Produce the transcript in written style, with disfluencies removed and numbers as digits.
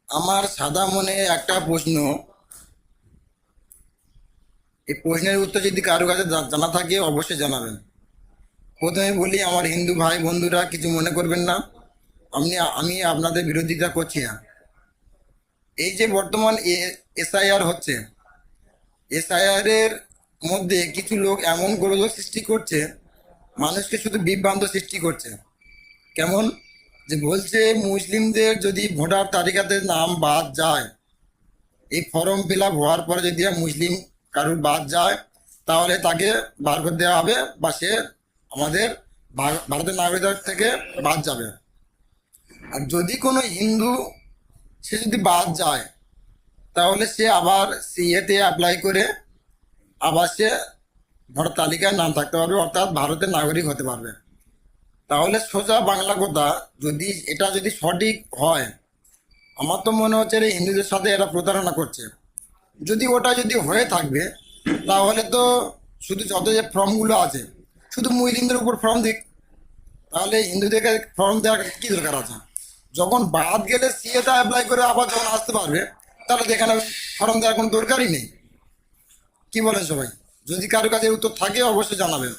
আমার সাদা মনে একটা প্রশ্ন। এই প্রশ্নের উত্তর যদি কারো কাছে জানা থাকে অবশ্যই জানাবেন। প্রথমে বলি, আমার হিন্দু ভাই বন্ধুরা কিছু মনে করবেন না। আমি আমি আপনাদের বিরোধিতা করছি না। এই যে বর্তমান এসআইআর হচ্ছে, এসআইআর এর মধ্যে কিছু লোক এমন গোলযোগ সৃষ্টি করছে, মানুষকে শুধু বিভ্রান্ত সৃষ্টি করছে। কেমন? যে বলছে মুসলিমদের যদি ভোটার তালিকাতে নাম বাদ যায়, এই ফর্ম ফিল আপ হওয়ার পরে যদি মুসলিম কারুর বাদ যায়, তাহলে তাকে বার করে দেওয়া হবে, বা সে আমাদের ভারতের নাগরিকদের থেকে বাদ যাবে। আর যদি কোনো হিন্দু সে যদি বাদ যায়, তাহলে সে আবার সিএতে অ্যাপ্লাই করে আবার সে ভোটার তালিকায় নাম থাকতে পারবে, অর্থাৎ ভারতের নাগরিক হতে পারবে। তাহলে সোজা বাংলা কথা, যদি এটা যদি সঠিক হয়, আমার তো মনে হচ্ছে এই হিন্দুদের সাথে এরা প্রতারণা করছে। যদি ওটা যদি হয়ে থাকবে, তাহলে তো শুধু যত যে ফর্মগুলো আছে, শুধু মুসলিমদের উপর ফর্ম দিক। তাহলে হিন্দুদেরকে ফর্ম দেওয়ার কি দরকার আছে? যখন বাদ গেলে সিএটা অ্যাপ্লাই করে আবার যখন আসতে পারবে, তাহলে তো এখানে ফর্ম দেওয়ার কোনো দরকারই নেই। কি বলেন সবাই? যদি কারো কাছে উত্তর থাকে অবশ্যই জানাবেন।